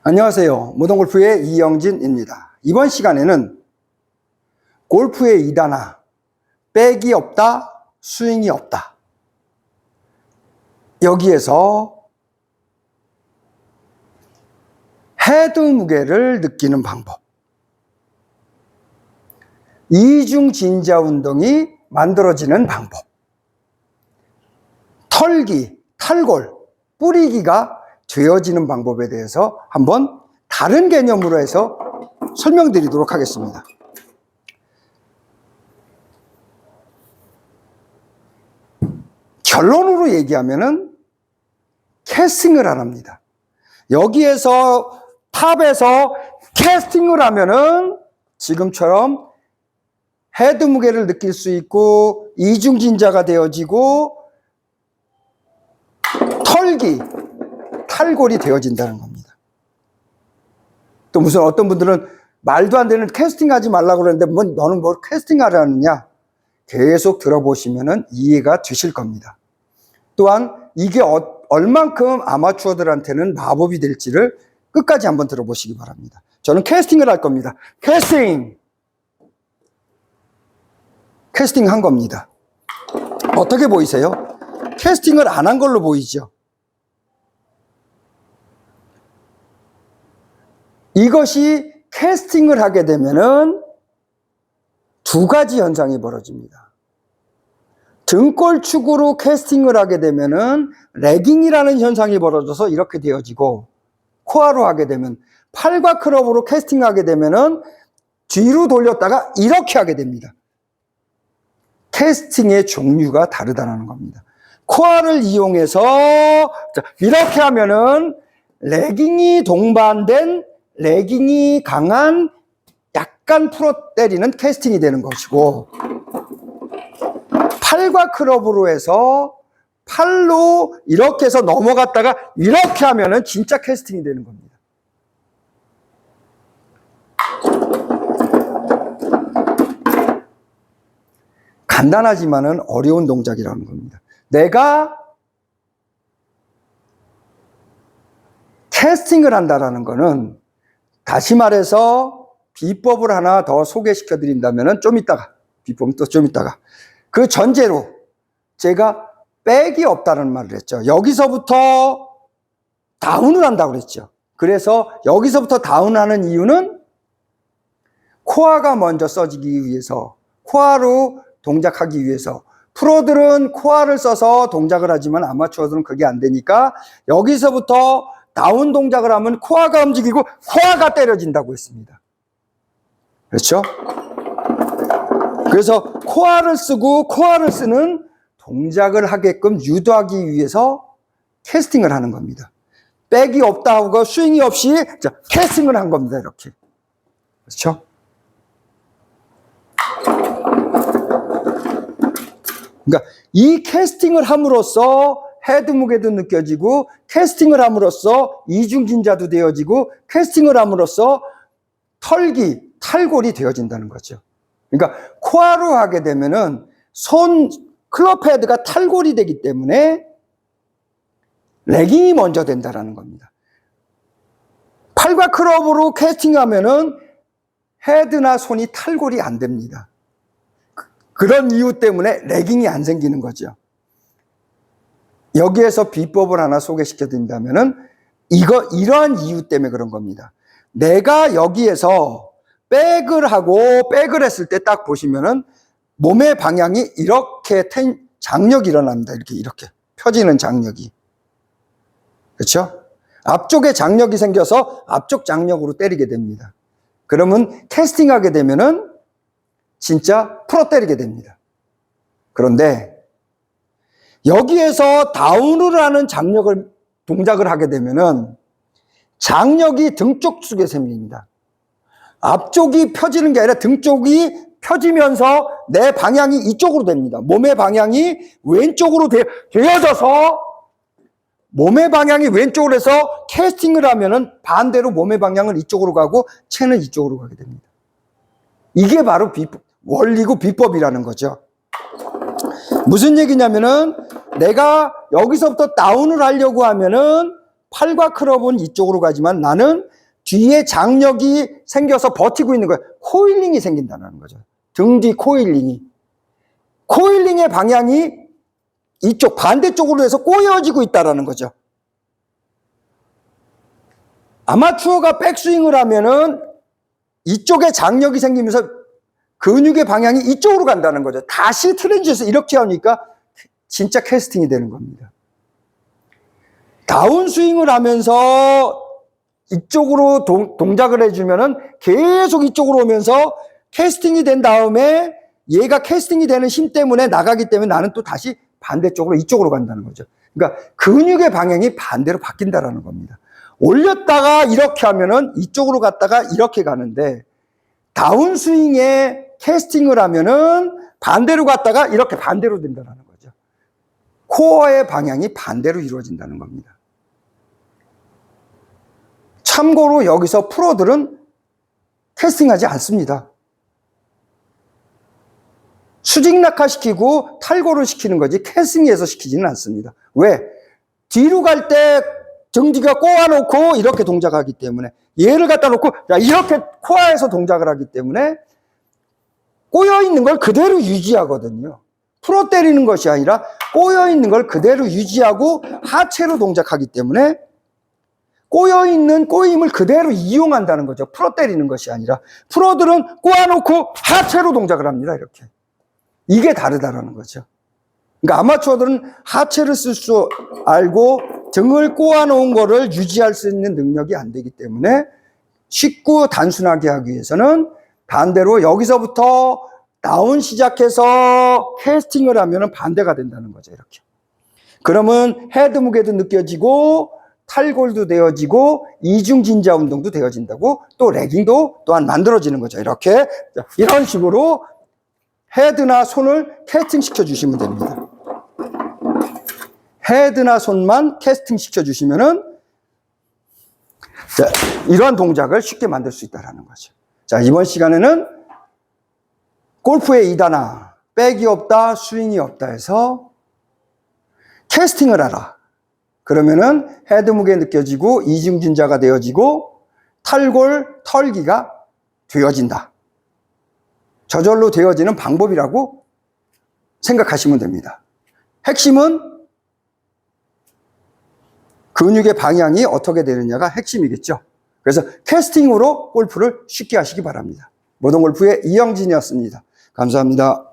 안녕하세요. 모던골프의 이영진입니다. 이번 시간에는 골프의 2단아, 백이 없다, 스윙이 없다. 여기에서 헤드 무게를 느끼는 방법, 이중 진자 운동이 만들어지는 방법, 털기, 탈골, 뿌리기가 되어지는 방법에 대해서 한번 다른 개념으로 해서 설명드리도록 하겠습니다. 결론으로 얘기하면은 캐스팅을 안 합니다. 여기에서 탑에서 캐스팅을 하면은 지금처럼 헤드 무게를 느낄 수 있고 이중진자가 되어지고 털기, 탈골이 되어진다는 겁니다. 또 무슨 어떤 분들은 말도 안 되는 캐스팅 하지 말라고 그러는데 너는 뭘 캐스팅 하라느냐? 계속 들어보시면 이해가 되실 겁니다. 또한 이게 얼만큼 아마추어들한테는 마법이 될지를 끝까지 한번 들어보시기 바랍니다. 저는 캐스팅을 할 겁니다. 캐스팅 한 겁니다. 어떻게 보이세요? 캐스팅을 안 한 걸로 보이죠? 이것이 캐스팅을 하게 되면은 두 가지 현상이 벌어집니다. 등골축으로 캐스팅을 하게 되면은 레깅이라는 현상이 벌어져서 이렇게 되어지고, 코어로 하게 되면, 팔과 클럽으로 캐스팅하게 되면은 뒤로 돌렸다가 이렇게 하게 됩니다. 캐스팅의 종류가 다르다는 겁니다. 코어를 이용해서 이렇게 하면은 레깅이 동반된, 레깅이 강한 약간 풀어 때리는 캐스팅이 되는 것이고, 팔과 클럽으로 해서 팔로 이렇게 해서 넘어갔다가 이렇게 하면은 진짜 캐스팅이 되는 겁니다. 간단하지만은 어려운 동작이라는 겁니다. 내가 캐스팅을 한다라는 거는, 다시 말해서 비법을 하나 더 소개시켜 드린다면은 좀 이따가, 비법은 또 좀 이따가, 그 전제로 제가 백이 없다는 말을 했죠. 여기서부터 다운을 한다고 그랬죠. 그래서 여기서부터 다운하는 이유는 코어가 먼저 써지기 위해서, 코어로 동작하기 위해서. 프로들은 코어를 써서 동작을 하지만 아마추어들은 그게 안 되니까 여기서부터 다운 동작을 하면 코어가 움직이고 코어가 때려진다고 했습니다. 그렇죠? 그래서 코어를 쓰고 코어를 쓰는 동작을 하게끔 유도하기 위해서 캐스팅을 하는 겁니다. 백이 없다 하고 스윙이 없이 캐스팅을 한 겁니다. 이렇게. 그렇죠? 그러니까 이 캐스팅을 함으로써 헤드 무게도 느껴지고, 캐스팅을 함으로써 이중진자도 되어지고, 캐스팅을 함으로써 털기, 탈골이 되어진다는 거죠. 그러니까 코어로 하게 되면은 클럽 헤드가 탈골이 되기 때문에 레깅이 먼저 된다라는 겁니다. 팔과 클럽으로 캐스팅하면은 헤드나 손이 탈골이 안 됩니다. 그런 이유 때문에 레깅이 안 생기는 거죠. 여기에서 비법을 하나 소개시켜 드린다면은 이러한 이유 때문에 그런 겁니다. 내가 여기에서 백을 했을 때 딱 보시면은 몸의 방향이 이렇게 장력이 일어납니다. 이렇게 펴지는 장력이. 그렇죠? 앞쪽에 장력이 생겨서 앞쪽 장력으로 때리게 됩니다. 그러면 캐스팅하게 되면은 진짜 풀어 때리게 됩니다. 그런데 여기에서 다운을 하는 동작을 하게 되면은 장력이 등 쪽 쪽에 생깁니다. 앞쪽이 펴지는 게 아니라 등 쪽이 펴지면서 내 방향이 이쪽으로 됩니다. 몸의 방향이 왼쪽으로 되어져서, 몸의 방향이 왼쪽으로 해서 캐스팅을 하면은 반대로 몸의 방향은 이쪽으로 가고 채는 이쪽으로 가게 됩니다. 이게 바로 원리고 비법이라는 거죠. 무슨 얘기냐면은, 내가 여기서부터 다운을 하려고 하면은 팔과 클럽은 이쪽으로 가지만 나는 뒤에 장력이 생겨서 버티고 있는 거예요. 코일링이 생긴다는 거죠. 등 뒤 코일링이. 코일링의 방향이 이쪽 반대쪽으로 해서 꼬여지고 있다는 거죠. 아마추어가 백스윙을 하면은 이쪽에 장력이 생기면서 근육의 방향이 이쪽으로 간다는 거죠. 다시 트렌치에서 이렇게 하니까 진짜 캐스팅이 되는 겁니다. 다운스윙을 하면서 이쪽으로 동작을 해주면은 계속 이쪽으로 오면서 캐스팅이 된 다음에 얘가 캐스팅이 되는 힘 때문에 나가기 때문에 나는 또 다시 반대쪽으로 이쪽으로 간다는 거죠. 그러니까 근육의 방향이 반대로 바뀐다라는 겁니다. 올렸다가 이렇게 하면은 이쪽으로 갔다가 이렇게 가는데 다운스윙에 캐스팅을 하면은 반대로 갔다가 이렇게 반대로 된다는 거죠. 코어의 방향이 반대로 이루어진다는 겁니다. 참고로 여기서 프로들은 캐스팅하지 않습니다. 수직 낙하시키고 탈골을 시키는 거지 캐스팅해서 시키지는 않습니다. 왜? 뒤로 갈 때 등 뒤가 꼬아놓고 이렇게 동작하기 때문에 얘를 갖다 놓고 이렇게 코어에서 동작을 하기 때문에 꼬여있는 걸 그대로 유지하거든요. 풀어 때리는 것이 아니라 꼬여있는 걸 그대로 유지하고 하체로 동작하기 때문에 꼬여있는 꼬임을 그대로 이용한다는 거죠. 풀어 때리는 것이 아니라 프로들은 꼬아놓고 하체로 동작을 합니다. 이렇게. 이게 다르다라는 거죠. 그러니까 아마추어들은 하체를 쓸 줄 알고 등을 꼬아놓은 거를 유지할 수 있는 능력이 안 되기 때문에 쉽고 단순하게 하기 위해서는 반대로 여기서부터 다운 시작해서 캐스팅을 하면 반대가 된다는 거죠. 이렇게. 그러면 헤드 무게도 느껴지고 탈골도 되어지고 이중 진자 운동도 되어진다고 또 레깅도 또한 만들어지는 거죠. 이렇게 이런 식으로 헤드나 손을 캐스팅 시켜주시면 됩니다. 헤드나 손만 캐스팅 시켜주시면은 자, 이러한 동작을 쉽게 만들 수 있다는 거죠. 자, 이번 시간에는 골프의 2단아, 백이 없다, 스윙이 없다 해서 캐스팅을 하라. 그러면은 헤드 무게 느껴지고 이중 진자가 되어지고 탈골, 털기가 되어진다. 저절로 되어지는 방법이라고 생각하시면 됩니다. 핵심은 근육의 방향이 어떻게 되느냐가 핵심이겠죠. 그래서 캐스팅으로 골프를 쉽게 하시기 바랍니다. 모던골프의 이영진이었습니다. 감사합니다.